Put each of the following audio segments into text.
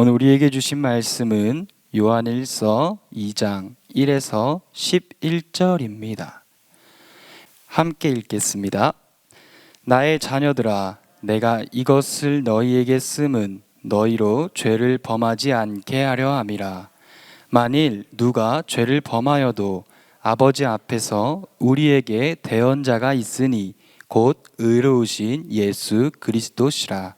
오늘 우리에게 주신 말씀은 요한일서 2장 1에서 11절입니다. 함께 읽겠습니다. 나의 자녀들아, 내가 이것을 너희에게 쓰면 너희로 죄를 범하지 않게 하려 함이라. 만일 누가 죄를 범하여도 아버지 앞에서 우리에게 대언자가 있으니 곧 의로우신 예수 그리스도시라.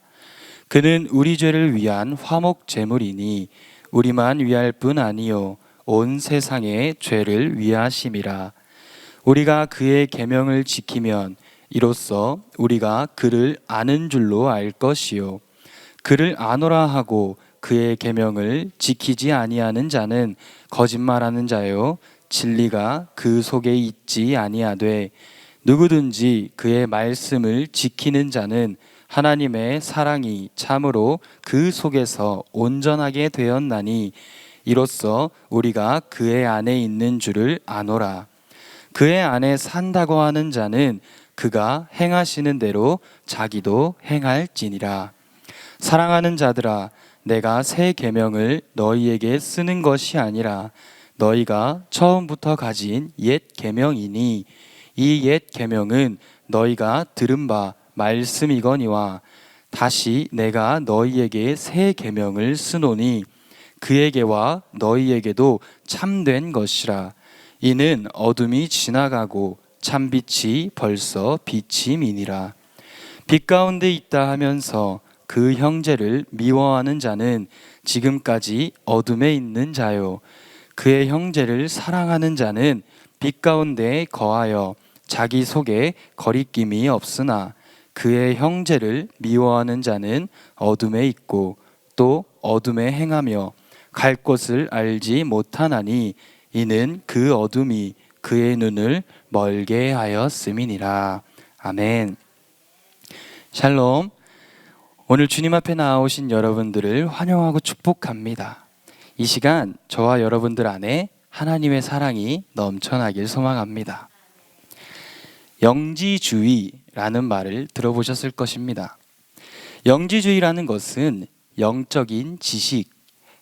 그는 우리 죄를 위한 화목 제물이니 우리만 위할 뿐 아니요 온 세상의 죄를 위하심이라. 우리가 그의 계명을 지키면 이로써 우리가 그를 아는 줄로 알 것이요 그를 아노라 하고 그의 계명을 지키지 아니하는 자는 거짓말하는 자요 진리가 그 속에 있지 아니하되 누구든지 그의 말씀을 지키는 자는 하나님의 사랑이 참으로 그 속에서 온전하게 되었나니 이로써 우리가 그의 안에 있는 줄을 아노라. 그의 안에 산다고 하는 자는 그가 행하시는 대로 자기도 행할지니라. 사랑하는 자들아, 내가 새 계명을 너희에게 쓰는 것이 아니라 너희가 처음부터 가진 옛 계명이니 이 옛 계명은 너희가 들은 바 말씀이거니와 다시 내가 너희에게 새 계명을 쓰노니 그에게와 너희에게도 참된 것이라. 이는 어둠이 지나가고 참빛이 벌써 빛이 미니라. 빛 가운데 있다 하면서 그 형제를 미워하는 자는 지금까지 어둠에 있는 자요 그의 형제를 사랑하는 자는 빛 가운데 거하여 자기 속에 거리낌이 없으나 그의 형제를 미워하는 자는 어둠에 있고 또 어둠에 행하며 갈 곳을 알지 못하나니 이는 그 어둠이 그의 눈을 멀게 하였음이니라. 아멘. 샬롬. 오늘 주님 앞에 나오신 여러분들을 환영하고 축복합니다. 이 시간 저와 여러분들 안에 하나님의 사랑이 넘쳐나길 소망합니다. 영지주의라는 말을 들어보셨을 것입니다. 영지주의라는 것은 영적인 지식,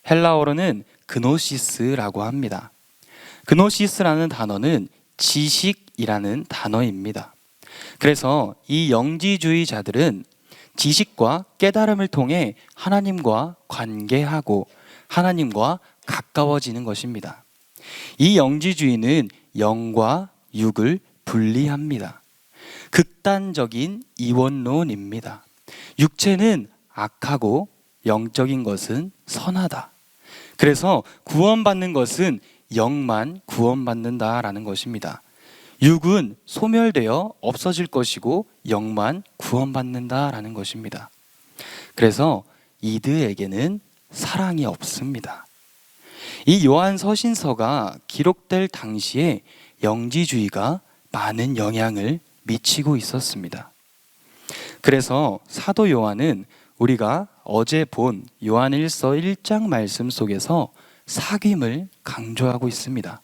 헬라어로는 그노시스라고 합니다. 그노시스라는 단어는 지식이라는 단어입니다. 그래서 이 영지주의자들은 지식과 깨달음을 통해 하나님과 관계하고 하나님과 가까워지는 것입니다. 이 영지주의는 영과 육을 분리합니다. 극단적인 이원론입니다. 육체는 악하고 영적인 것은 선하다. 그래서 구원받는 것은 영만 구원받는다라는 것입니다. 육은 소멸되어 없어질 것이고 영만 구원받는다라는 것입니다. 그래서 이들에게는 사랑이 없습니다. 이 요한 서신서가 기록될 당시에 영지주의가 많은 영향을 미치고 있었습니다. 그래서 사도 요한은 우리가 어제 본 요한일서 1장 말씀 속에서 사귐을 강조하고 있습니다.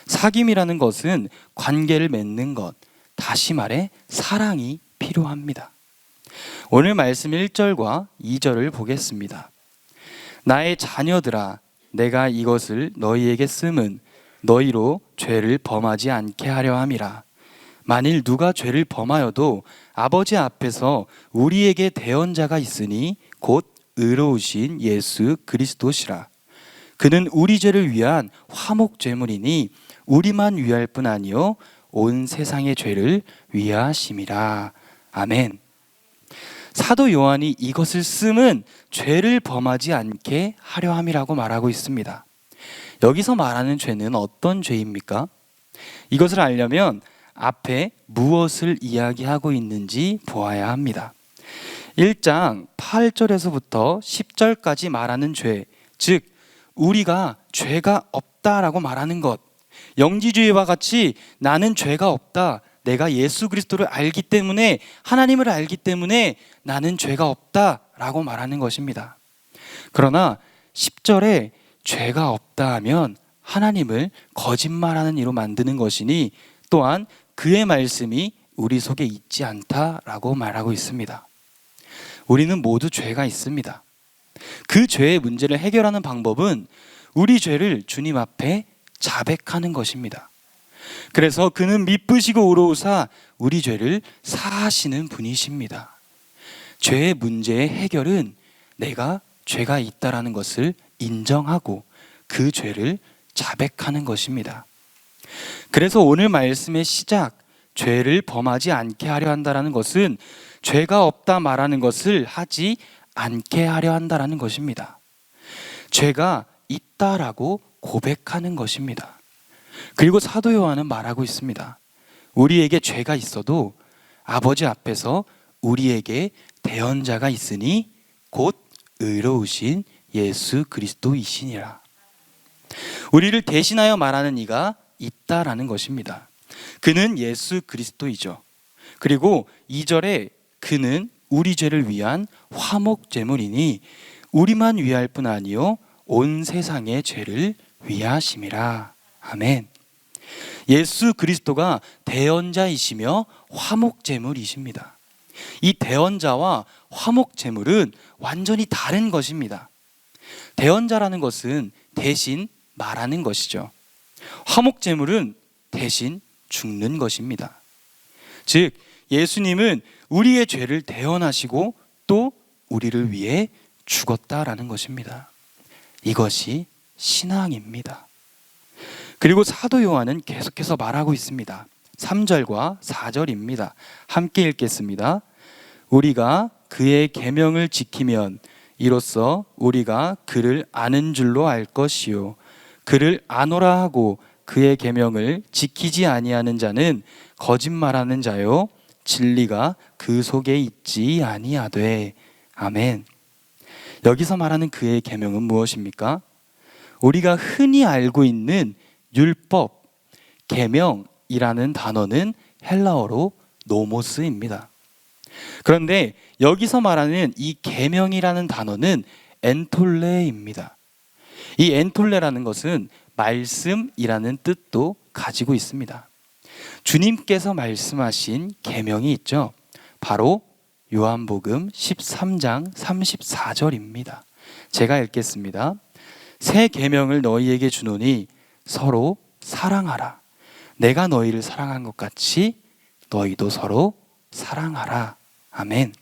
사귐이라는 것은 관계를 맺는 것, 다시 말해 사랑이 필요합니다. 오늘 말씀 1절과 2절을 보겠습니다. 나의 자녀들아, 내가 이것을 너희에게 쓰면 너희로 죄를 범하지 않게 하려 함이라. 만일 누가 죄를 범하여도 아버지 앞에서 우리에게 대언자가 있으니 곧 의로우신 예수 그리스도시라. 그는 우리 죄를 위한 화목 제물이니 우리만 위할 뿐 아니요 온 세상의 죄를 위하심이라. 아멘. 사도 요한이 이것을 쓰면 죄를 범하지 않게 하려 함이라고 말하고 있습니다. 여기서 말하는 죄는 어떤 죄입니까? 이것을 알려면 앞에 무엇을 이야기하고 있는지 보아야 합니다. 1장 8절에서부터 10절까지 말하는 죄, 즉 우리가 죄가 없다라고 말하는 것, 영지주의와 같이 나는 죄가 없다, 내가 예수 그리스도를 알기 때문에, 하나님을 알기 때문에 나는 죄가 없다라고 말하는 것입니다. 그러나 10절에 죄가 없다 하면 하나님을 거짓말하는 이로 만드는 것이니 또한 그의 말씀이 우리 속에 있지 않다라고 말하고 있습니다. 우리는 모두 죄가 있습니다. 그 죄의 문제를 해결하는 방법은 우리 죄를 주님 앞에 자백하는 것입니다. 그래서 그는 미쁘시고 의로우사 우리 죄를 사하시는 분이십니다. 죄의 문제의 해결은 내가 죄가 있다라는 것을 인정하고 그 죄를 자백하는 것입니다. 그래서 오늘 말씀의 시작, 죄를 범하지 않게 하려 한다라는 것은 죄가 없다 말하는 것을 하지 않게 하려 한다라는 것입니다. 죄가 있다라고 고백하는 것입니다. 그리고 사도 요한은 말하고 있습니다. 우리에게 죄가 있어도 아버지 앞에서 우리에게 대언자가 있으니 곧 의로우신 예수 그리스도이시니라. 우리를 대신하여 말하는 이가 있다라는 것입니다. 그는 예수 그리스도이죠. 그리고 2절에 그는 우리 죄를 위한 화목 제물이니 우리만 위할 뿐 아니요 온 세상의 죄를 위하심이라. 아멘. 예수 그리스도가 대언자이시며 화목 제물이십니다. 이 대언자와 화목 제물은 완전히 다른 것입니다. 대언자라는 것은 대신 말하는 것이죠. 화목 제물은 대신 죽는 것입니다. 즉 예수님은 우리의 죄를 대언하시고 또 우리를 위해 죽었다라는 것입니다. 이것이 신앙입니다. 그리고 사도 요한은 계속해서 말하고 있습니다. 3절과 4절입니다. 함께 읽겠습니다. 우리가 그의 계명을 지키면 이로써 우리가 그를 아는 줄로 알 것이요 그를 아노라 하고 그의 계명을 지키지 아니하는 자는 거짓말하는 자요 진리가 그 속에 있지 아니하되. 아멘. 여기서 말하는 그의 계명은 무엇입니까? 우리가 흔히 알고 있는 율법, 계명이라는 단어는 헬라어로 노모스입니다. 그런데 여기서 말하는 이 계명이라는 단어는 엔톨레입니다. 이 엔톨레라는 것은 말씀이라는 뜻도 가지고 있습니다. 주님께서 말씀하신 계명이 있죠. 바로 요한복음 13장 34절입니다. 제가 읽겠습니다. 새 계명을 너희에게 주노니 서로 사랑하라. 내가 너희를 사랑한 것 같이 너희도 서로 사랑하라. 아멘.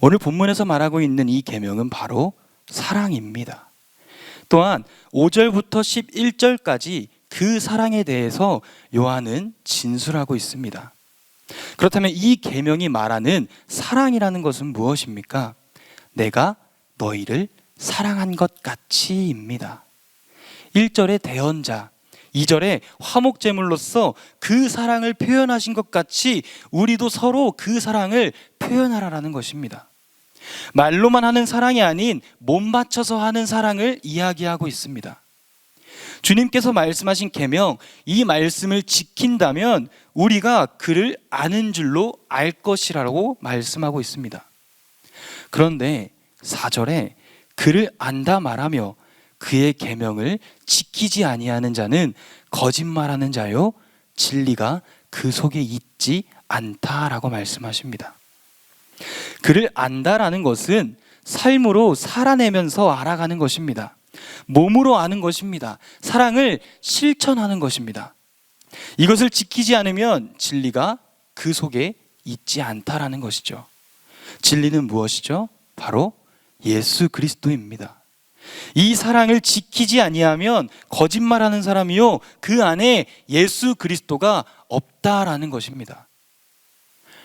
오늘 본문에서 말하고 있는 이 계명은 바로 사랑입니다. 또한 5절부터 11절까지 그 사랑에 대해서 요한은 진술하고 있습니다. 그렇다면 이 계명이 말하는 사랑이라는 것은 무엇입니까? 내가 너희를 사랑한 것 같이입니다. 1절의 대언자, 2절에 화목제물로서 그 사랑을 표현하신 것 같이 우리도 서로 그 사랑을 표현하라라는 것입니다. 말로만 하는 사랑이 아닌 몸 바쳐서 하는 사랑을 이야기하고 있습니다. 주님께서 말씀하신 계명, 이 말씀을 지킨다면 우리가 그를 아는 줄로 알 것이라고 말씀하고 있습니다. 그런데 4절에 그를 안다 말하며 그의 계명을 지키지 아니하는 자는 거짓말하는 자요 진리가 그 속에 있지 않다라고 말씀하십니다. 그를 안다라는 것은 삶으로 살아내면서 알아가는 것입니다. 몸으로 아는 것입니다. 사랑을 실천하는 것입니다. 이것을 지키지 않으면 진리가 그 속에 있지 않다라는 것이죠. 진리는 무엇이죠? 바로 예수 그리스도입니다. 이 사랑을 지키지 아니하면 거짓말하는 사람이요 그 안에 예수 그리스도가 없다라는 것입니다.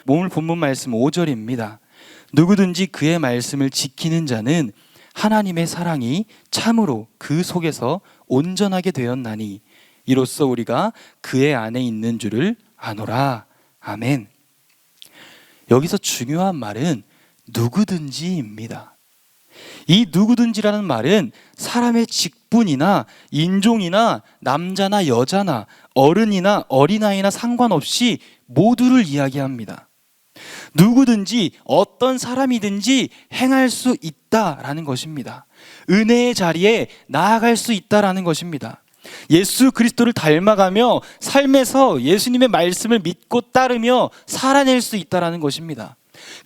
오늘 본문 말씀 5절입니다. 누구든지 그의 말씀을 지키는 자는 하나님의 사랑이 참으로 그 속에서 온전하게 되었나니 이로써 우리가 그의 안에 있는 줄을 아노라. 아멘. 여기서 중요한 말은 누구든지입니다. 이 누구든지라는 말은 사람의 직분이나 인종이나 남자나 여자나 어른이나 어린아이나 상관없이 모두를 이야기합니다. 누구든지 어떤 사람이든지 행할 수 있다라는 것입니다. 은혜의 자리에 나아갈 수 있다라는 것입니다. 예수 그리스도를 닮아가며 삶에서 예수님의 말씀을 믿고 따르며 살아낼 수 있다라는 것입니다.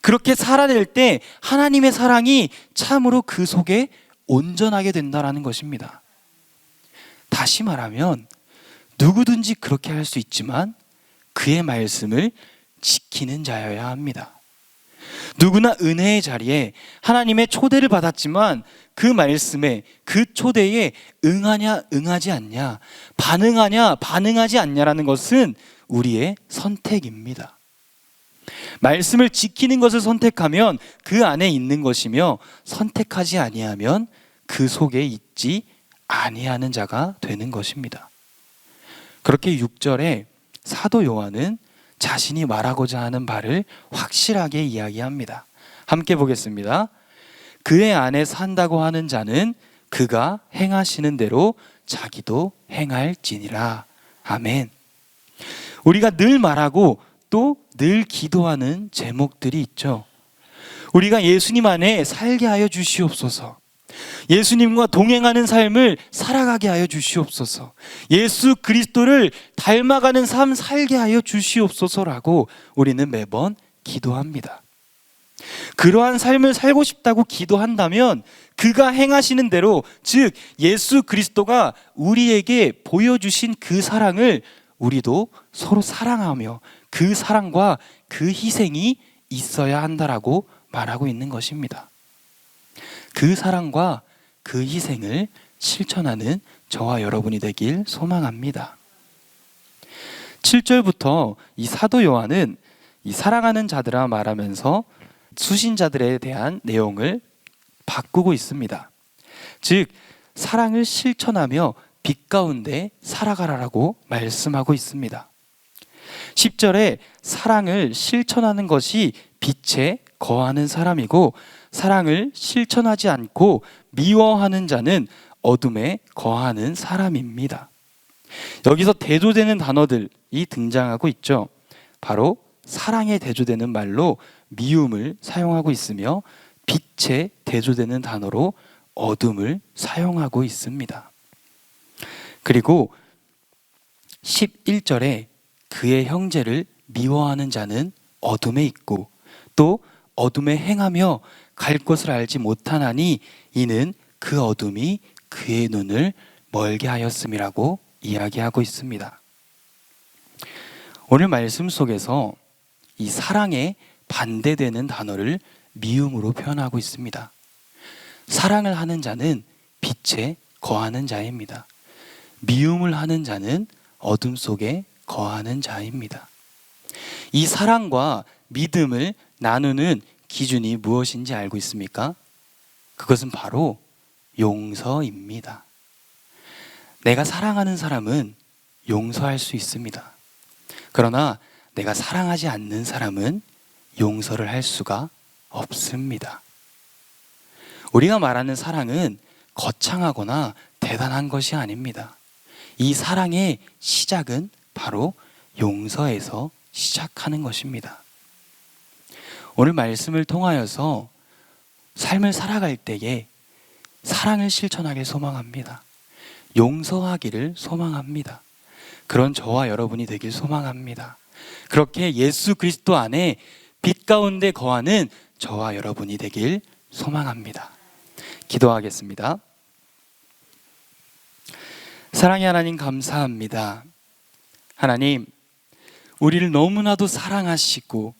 그렇게 살아낼 때 하나님의 사랑이 참으로 그 속에 온전하게 된다라는 것입니다. 다시 말하면 누구든지 그렇게 할 수 있지만 그의 말씀을 지키는 자여야 합니다. 누구나 은혜의 자리에 하나님의 초대를 받았지만 그 말씀에, 그 초대에 응하냐 응하지 않냐, 반응하냐 반응하지 않냐라는 것은 우리의 선택입니다. 말씀을 지키는 것을 선택하면 그 안에 있는 것이며, 선택하지 아니하면 그 속에 있지 아니하는 자가 되는 것입니다. 그렇게 6절에 사도 요한은 자신이 말하고자 하는 바를 확실하게 이야기합니다. 함께 보겠습니다. 그의 안에 산다고 하는 자는 그가 행하시는 대로 자기도 행할지니라. 아멘. 우리가 늘 말하고 또 늘 기도하는 제목들이 있죠. 우리가 예수님 안에 살게 하여 주시옵소서. 예수님과 동행하는 삶을 살아가게 하여 주시옵소서. 예수 그리스도를 닮아가는 삶 살게 하여 주시옵소서라고 우리는 매번 기도합니다. 그러한 삶을 살고 싶다고 기도한다면 그가 행하시는 대로, 즉 예수 그리스도가 우리에게 보여주신 그 사랑을 우리도 서로 사랑하며 그 사랑과 그 희생이 있어야 한다라고 말하고 있는 것입니다. 그 사랑과 그 희생을 실천하는 저와 여러분이 되길 소망합니다. 7절부터 이 사도 요한은 이 사랑하는 자들아 말하면서 수신자들에 대한 내용을 바꾸고 있습니다. 즉 사랑을 실천하며 빛 가운데 살아가라라고 말씀하고 있습니다. 10절에 사랑을 실천하는 것이 빛에 거하는 사람이고, 사랑을 실천하지 않고 미워하는 자는 어둠에 거하는 사람입니다. 여기서 대조되는 단어들이 등장하고 있죠. 바로 사랑에 대조되는 말로 미움을 사용하고 있으며, 빛에 대조되는 단어로 어둠을 사용하고 있습니다. 그리고 11절에 그의 형제를 미워하는 자는 어둠에 있고 또 어둠에 행하며 갈 것을 알지 못하나니 이는 그 어둠이 그의 눈을 멀게 하였음이라고 이야기하고 있습니다. 오늘 말씀 속에서 이 사랑에 반대되는 단어를 미움으로 표현하고 있습니다. 사랑을 하는 자는 빛에 거하는 자입니다. 미움을 하는 자는 어둠 속에 거하는 자입니다. 이 사랑과 믿음을 나누는 기준이 무엇인지 알고 있습니까? 그것은 바로 용서입니다. 내가 사랑하는 사람은 용서할 수 있습니다. 그러나 내가 사랑하지 않는 사람은 용서를 할 수가 없습니다. 우리가 말하는 사랑은 거창하거나 대단한 것이 아닙니다. 이 사랑의 시작은 바로 용서에서 시작하는 것입니다. 오늘 말씀을 통하여서 삶을 살아갈 때에 사랑을 실천하길 소망합니다. 용서하기를 소망합니다. 그런 저와 여러분이 되길 소망합니다. 그렇게 예수 그리스도 안에 빛 가운데 거하는 저와 여러분이 되길 소망합니다. 기도하겠습니다. 사랑의 하나님 감사합니다. 하나님, 우리를 너무나도 사랑하시고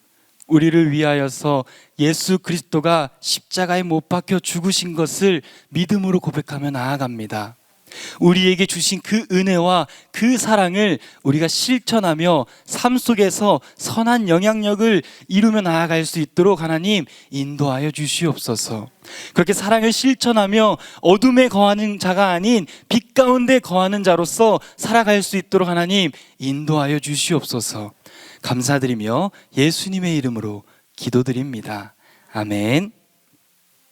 우리를 위하여서 예수 그리스도가 십자가에 못 박혀 죽으신 것을 믿음으로 고백하며 나아갑니다. 우리에게 주신 그 은혜와 그 사랑을 우리가 실천하며 삶 속에서 선한 영향력을 이루며 나아갈 수 있도록 하나님 인도하여 주시옵소서. 그렇게 사랑을 실천하며 어둠에 거하는 자가 아닌 빛 가운데 거하는 자로서 살아갈 수 있도록 하나님 인도하여 주시옵소서. 감사드리며 예수님의 이름으로 기도드립니다. 아멘.